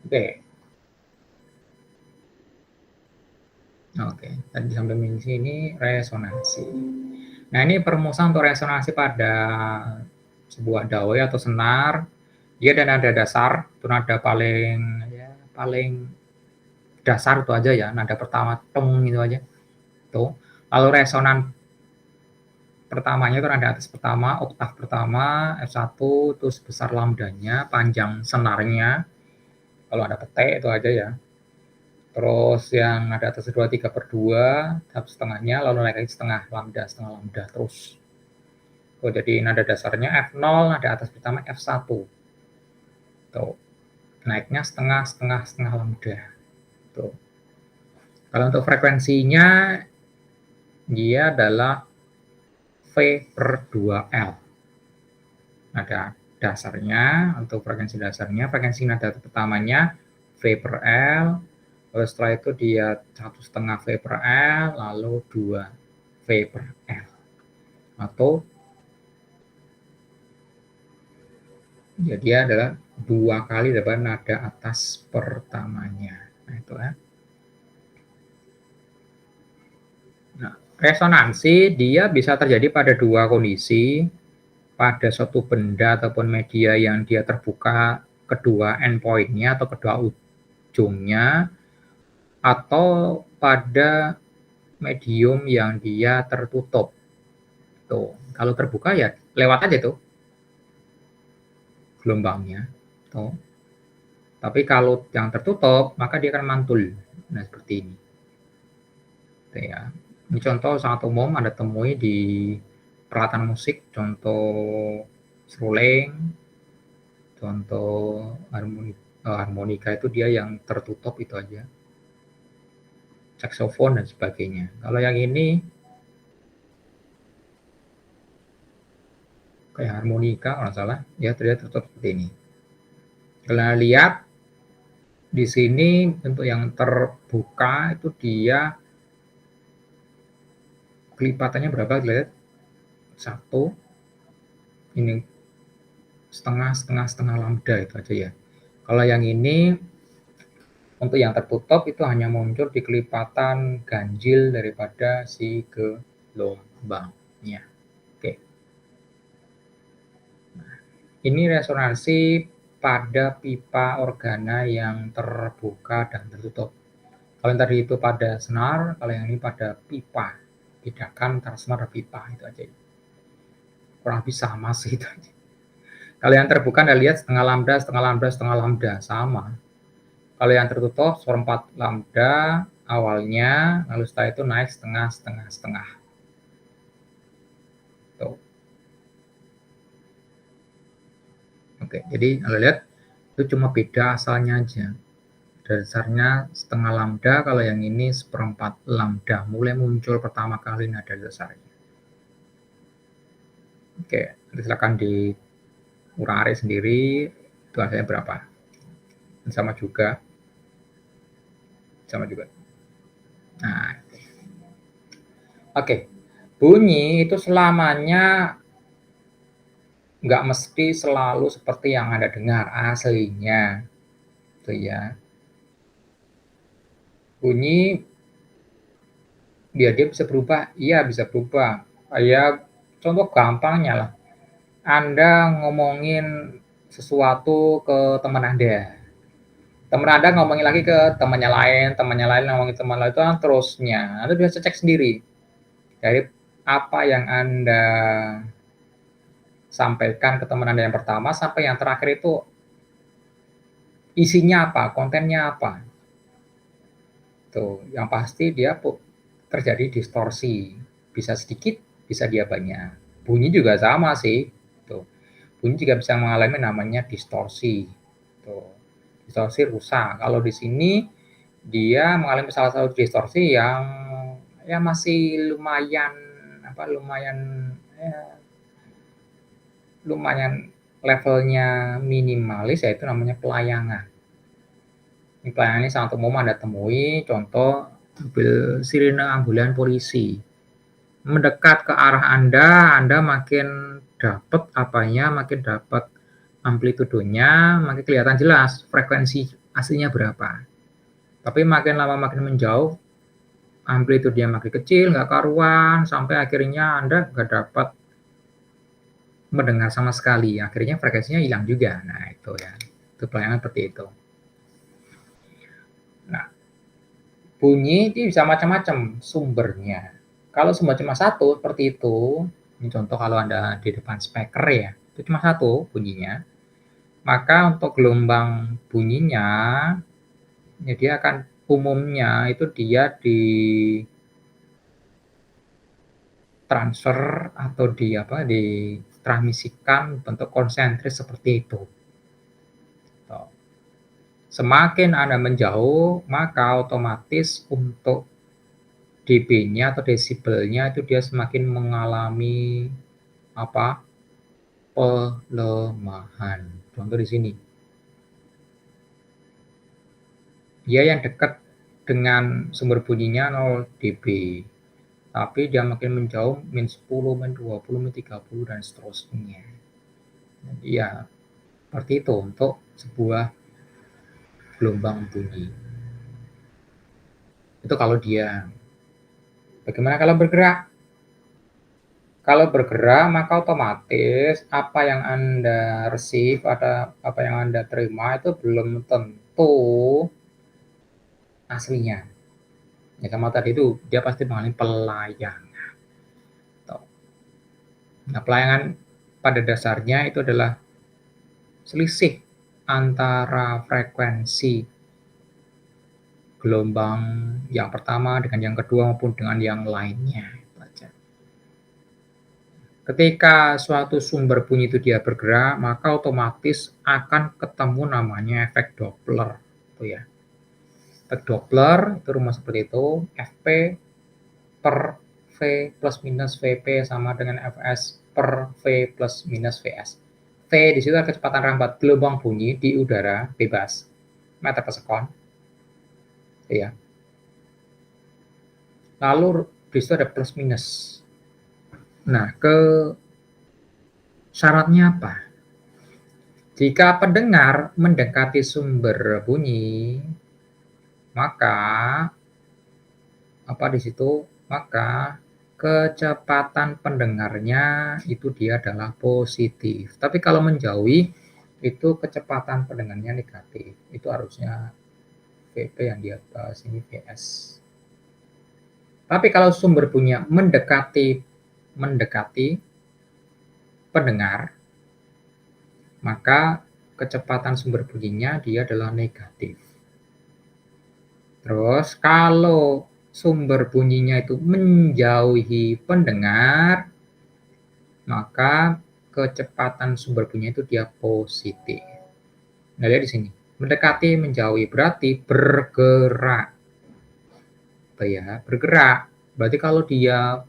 Oke, oke. Tadi sampai di sini resonansi. Nah, ini perumusan untuk resonansi pada sebuah dawai atau senar. Dia ada nada dasar, itu nada paling dasar itu aja ya, nada pertama tong itu aja. Tuh. Lalu resonan pertamanya itu nada atas pertama, oktav pertama, F1 itu sebesar lambdanya, panjang senarnya. Kalau ada petek itu aja ya. Terus yang nada atas 2, 3/2, tahap setengahnya, lalu naik lagi setengah lambda terus. Oh, jadi nada dasarnya F0, nada atas pertama F1. Tuh. Naiknya setengah lambda. Tuh. Kalau untuk frekuensinya dia adalah V/2L. Nada dasarnya, untuk frekuensi dasarnya, frekuensi nada pertamanya V/L, lalu setelah itu dia 1,5 V/L, lalu 2 V/L. Atau ya dia adalah 2 kali daripada nada atas pertamanya. Nah, itu ya. Nah, resonansi dia bisa terjadi pada 2 kondisi, pada suatu benda ataupun media yang dia terbuka kedua endpoint-nya atau kedua ujungnya, atau pada medium yang dia tertutup. Tuh, kalau terbuka ya lewat aja tuh gelombangnya. Tuh. Tapi kalau yang tertutup, maka dia akan mantul. Nah, seperti ini. Tuh ya. Ini contoh sangat umum Anda temui di peralatan musik, contoh seruling, contoh harmonika itu dia yang tertutup itu aja. Saksofon dan sebagainya. Kalau yang ini kayak harmonika kalau salah, ya terlihat tertutup seperti ini. Kalau lihat di sini untuk yang terbuka itu dia kelipatannya berapa? Lihat 1, ini setengah lambda itu aja ya. Kalau yang ini untuk yang tertutup itu hanya muncul di kelipatan ganjil daripada si gelombangnya. Oke. Nah, ini resonansi pada pipa organa yang terbuka dan tertutup. Kalau yang tadi itu pada senar, kalau yang ini pada pipa. Bedakan antara senar dan pipa itu aja. Kurang lebih sama sih itu aja. Kalau yang terbuka Anda lihat setengah lambda sama. Kalau yang tertutup 1/4 lambda awalnya, lalu setelah itu naik setengah. Tuh. Oke, jadi Anda lihat itu cuma beda asalnya aja. Dasarnya setengah lambda, kalau yang ini 1/4 lambda, mulai muncul pertama kali nada dasarnya. Oke, silakan diurang-arik sendiri, itu hasilnya berapa. Sama juga. Nah, oke. Bunyi itu selamanya nggak mesti selalu seperti yang Anda dengar aslinya. Itu ya. Bunyi dia bisa berubah, iya bisa berubah. Ya contoh gampangnya lah. Anda ngomongin sesuatu ke teman Anda. Teman Anda ngomongin lagi ke temannya lain ngomongin teman lain, itu kan terusnya. Anda bisa cek sendiri. Dari apa yang Anda sampaikan ke teman Anda yang pertama sampai yang terakhir itu isinya apa, kontennya apa. Tuh, yang pasti dia terjadi distorsi. Bisa sedikit, bisa dia banyak. Bunyi juga sama sih. Tuh. Bunyi juga bisa mengalami namanya distorsi. Tuh. Distorsi rusak. Kalau di sini dia mengalami salah satu distorsi yang ya masih lumayan lumayan levelnya minimalis, yaitu namanya pelayangan. Ini pelayangan ini sangat umum Anda temui, contoh mobil sirine ambulan polisi. Mendekat ke arah Anda makin dapat apanya, makin dapat amplitudonya, makin kelihatan jelas frekuensi aslinya berapa. Tapi makin lama makin menjauh, amplitudenya makin kecil, nggak karuan, sampai akhirnya Anda nggak dapat mendengar sama sekali. Akhirnya frekuensinya hilang juga. Nah, itu ya. Itu pelayanan seperti itu. Nah, bunyi itu bisa macam-macam sumbernya. Kalau sumber cuma satu seperti itu, Ini contoh kalau Anda di depan speaker ya, itu cuma satu bunyinya. Maka untuk gelombang bunyinya, ya dia akan umumnya itu dia di transfer atau ditransmisikan bentuk konsentris seperti itu. Semakin Anda menjauh, maka otomatis untuk dB-nya atau desibelnya itu dia semakin mengalami pelemahan. Contoh di sini. Dia yang dekat dengan sumber bunyinya 0 dB. Tapi dia makin menjauh min 10, min 20, min 30 dan seterusnya. Jadi ya seperti itu untuk sebuah gelombang bunyi. Itu kalau dia. Bagaimana kalau bergerak? Kalau bergerak maka otomatis apa yang Anda receive atau apa yang Anda terima itu belum tentu aslinya. Ya sama tadi itu dia pasti mengalami pelayangan. Nah, pelayangan pada dasarnya itu adalah selisih antara frekuensi gelombang yang pertama dengan yang kedua maupun dengan yang lainnya. Ketika suatu sumber bunyi itu dia bergerak, maka otomatis akan ketemu namanya efek Doppler. Itu ya. Efek Doppler itu rumus seperti itu, Fp per V plus minus Vp sama dengan Fs per V plus minus Vs. V di situ adalah kecepatan rambat gelombang bunyi di udara bebas, meter per sekon. Ya. Lalu di situ ada plus minus. Nah, syaratnya apa? Jika pendengar mendekati sumber bunyi, maka di situ maka kecepatan pendengarnya itu dia adalah positif. Tapi kalau menjauhi itu kecepatan pendengarnya negatif. Itu harusnya Vp yang di atas ini Vs. Tapi kalau sumber bunyi mendekati pendengar, maka kecepatan sumber bunyinya dia adalah negatif. Terus kalau sumber bunyinya itu menjauhi pendengar, maka kecepatan sumber bunyinya itu dia positif. Nah, lihat di sini. Mendekati, menjauhi berarti bergerak. Ya, bergerak. Berarti kalau dia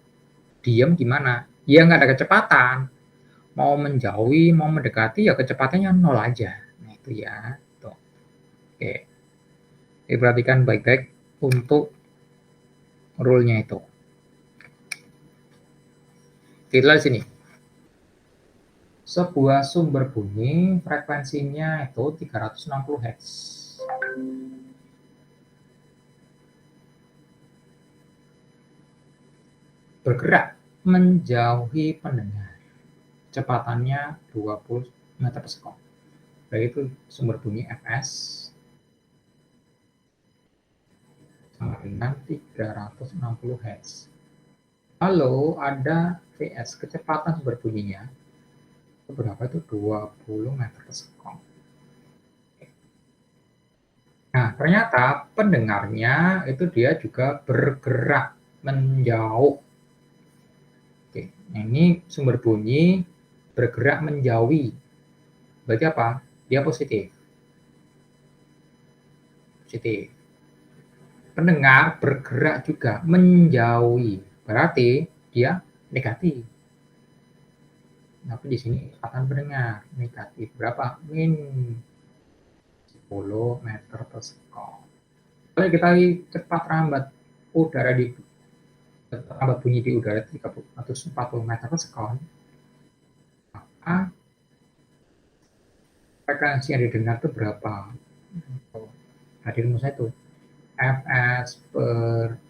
diam gimana? Ya nggak ada kecepatan. Mau menjauhi, mau mendekati, ya kecepatannya 0 aja. Nah, itu ya. Tuh. Oke. Perhatikan baik-baik untuk rule-nya itu. Kita lihat sini. Sebuah sumber bunyi frekuensinya itu 360 Hz. Bergerak menjauhi pendengar. Kecepatannya 20 meter per sekon. Yaitu sumber bunyi Fs sama dengan 360 Hz. Lalu ada Vs, kecepatan sumber bunyinya berapa itu 20 meter per sekon. Nah, ternyata pendengarnya itu dia juga bergerak menjauh. Oke, nah ini sumber bunyi bergerak menjauhi. Berarti apa? Dia positif. Positif. Pendengar bergerak juga menjauhi. Berarti dia negatif. Tapi di sini kecepatan pendengar negatif berapa? Min 10 meter per sekon. Kalau kita cepat rambat udara di rambat bunyi di udara 340 meter per sekon, maka frekuensi yang didengar itu berapa? Tadi rumusnya itu Fs per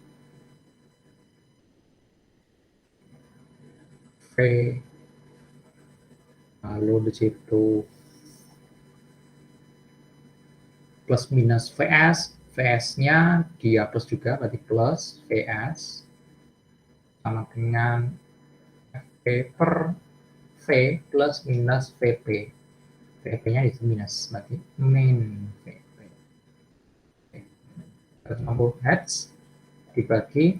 V, lalu di situ plus minus Vs, Vs-nya dia plus juga berarti plus Vs sama dengan Fp per V plus minus VP. VP-nya itu minus, berarti min VP. 160 Hz dibagi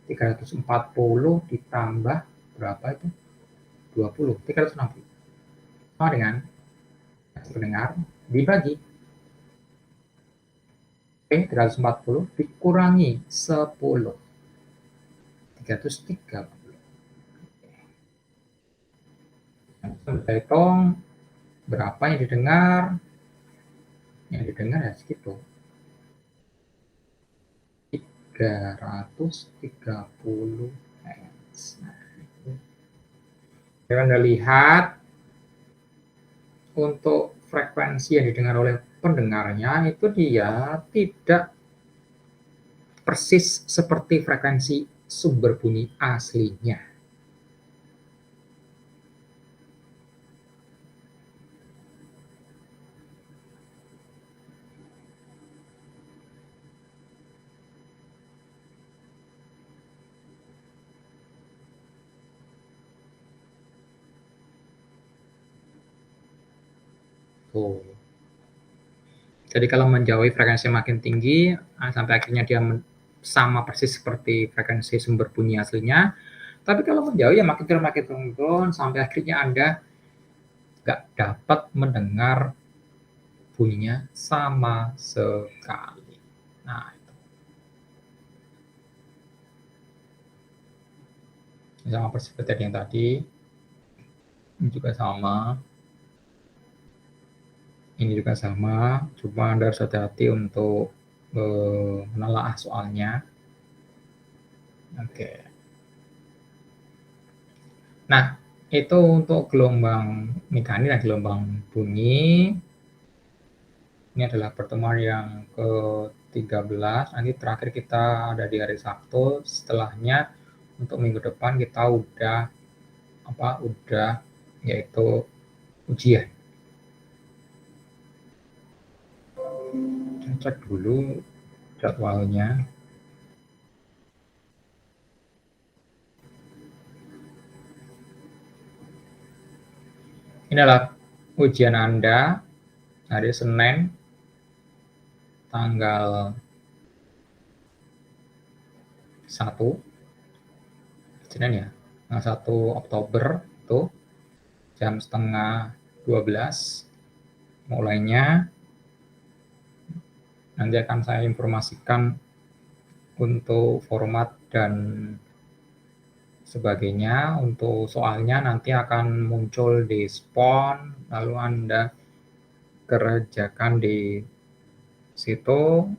340 ditambah berapa itu? 20, 360. Sama dengan pendengar dibagi 340 dikurangi 10. 330. Kita hitung berapa yang didengar. Yang didengar ya segitu. 330 Hz. Nah, Anda lihat untuk frekuensi yang didengar oleh pendengarnya itu dia tidak persis seperti frekuensi sumber bunyi aslinya. Tuh. Jadi kalau menjauhi frekuensi makin tinggi, sampai akhirnya dia sama persis seperti frekuensi sumber bunyi aslinya. Tapi kalau menjauh ya makin turun, sampai akhirnya Anda nggak dapat mendengar bunyinya sama sekali. Nah, itu. Sama persis seperti yang tadi. Ini juga sama. Ini juga sama, cuma Anda harus hati-hati untuk menelaah soalnya. Oke. Nah, itu untuk gelombang mekanik dan gelombang bunyi. Ini adalah pertemuan yang ke-13. Nanti terakhir kita ada di hari Sabtu. Setelahnya untuk minggu depan kita udah yaitu ujian. Cek dulu jadwalnya. Ini adalah ujian Anda hari Senin tanggal 1 Senin ya, tanggal 1 Oktober itu jam setengah 12 mulainya. Nanti akan saya informasikan untuk format dan sebagainya. Untuk soalnya nanti akan muncul di spon, lalu Anda kerjakan di situ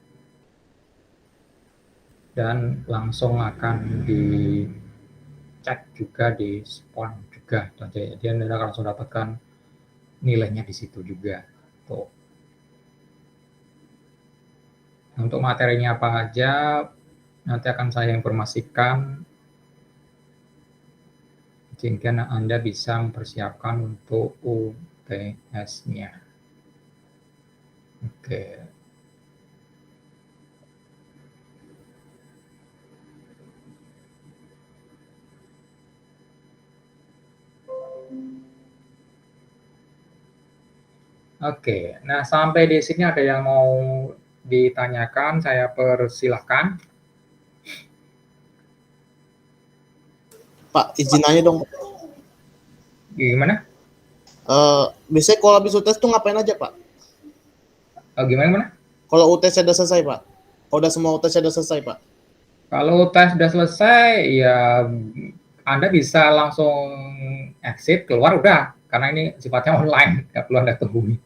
dan langsung akan dicek juga di spon juga. Jadi Anda akan langsung dapatkan nilainya di situ juga. Tuh. Untuk materinya apa aja, nanti akan saya informasikan sehingga Anda bisa mempersiapkan untuk UTS-nya. Oke. Oke, nah sampai di sini ada yang mau ditanyakan, saya persilahkan. Pak, izin nanya dong. Gimana? Biasanya kalau habis UTS tuh ngapain aja, Pak? Gimana? Kalau UTS udah selesai, Pak. Kalau udah semua UTS udah selesai, Pak. Kalau tes sudah selesai, ya Anda bisa langsung exit, keluar udah. Karena ini sifatnya online, nggak perlu Anda tunggu.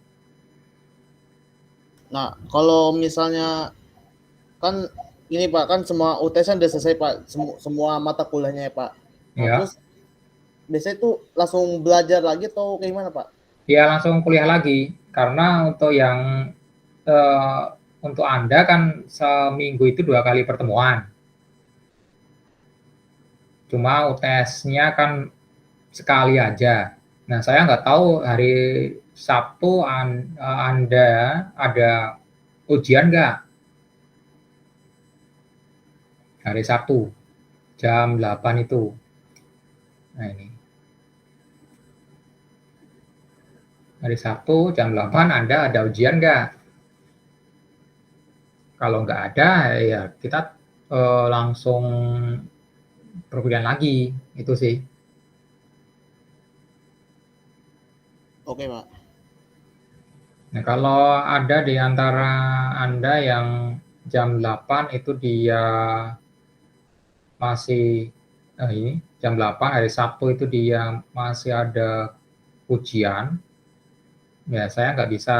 Nah, kalau misalnya kan ini Pak, kan semua UTS udah selesai, Pak. Semua mata kuliahnya ya, Pak. Nah, Ya. Terus biasanya tuh langsung belajar lagi atau kayak gimana, Pak? Ya langsung kuliah lagi. Karena untuk yang untuk Anda kan seminggu itu 2 kali pertemuan. Cuma UTS-nya kan sekali aja. Nah, saya nggak tahu hari Sabtu Anda ada ujian nggak? Hari Sabtu, jam 8 itu. Nah, ini. Hari Sabtu jam 8 Anda ada ujian nggak? Kalau nggak ada, ya kita langsung perkuliahan lagi, itu sih. Oke, Pak. Nah, kalau ada di antara Anda yang jam 8 itu dia masih ini jam 8 hari Sabtu itu dia masih ada ujian, ya saya nggak bisa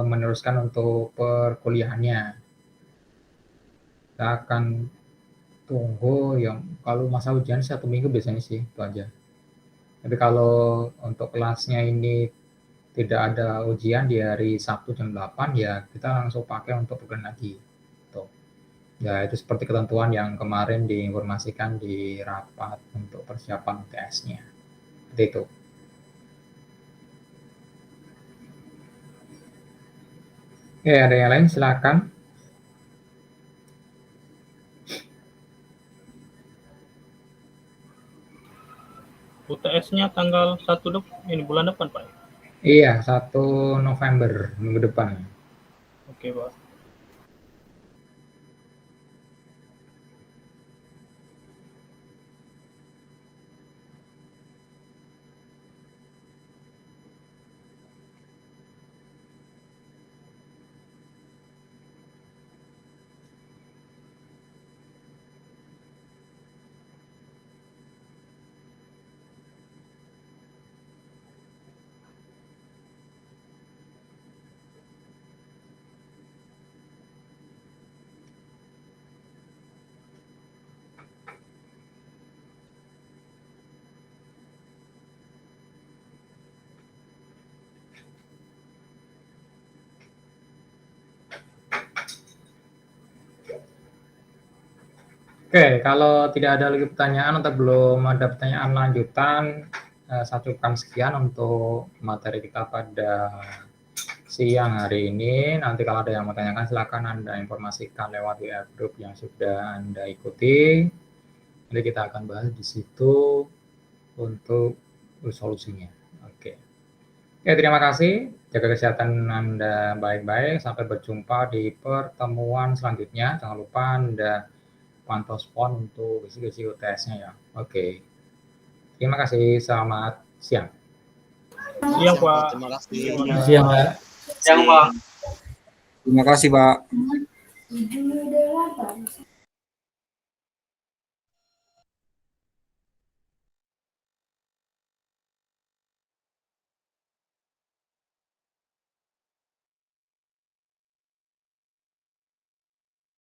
meneruskan untuk perkuliahannya. Kita akan tunggu yang kalau masa ujian 1 minggu biasanya sih itu aja. Tapi kalau untuk kelasnya ini tidak ada ujian di hari Sabtu jam 8 ya kita langsung pakai untuk perkuliahan lagi. Tuh. Ya itu seperti ketentuan yang kemarin diinformasikan di rapat untuk persiapan UTS-nya. Seperti itu. Oke, ada yang lain silakan. UTS-nya tanggal 1 ini bulan depan, Pak? Iya, 1 November minggu depan. Oke, Pak. Oke, kalau tidak ada lagi pertanyaan atau belum ada pertanyaan lanjutan, saya cukupkan sekian untuk materi kita pada siang hari ini. Nanti kalau ada yang mau tanyakan silakan Anda informasikan lewat WA group yang sudah Anda ikuti. Nanti kita akan bahas di situ untuk solusinya. Oke. Oke, terima kasih. Jaga kesehatan Anda baik-baik. Sampai berjumpa di pertemuan selanjutnya. Jangan lupa Anda pantau spon untuk isi UTS-nya ya. Oke. Terima kasih. Selamat siang. Siang, Pak. Terima kasih. Siang, Pak. Siang, Pak. Terima kasih, Pak.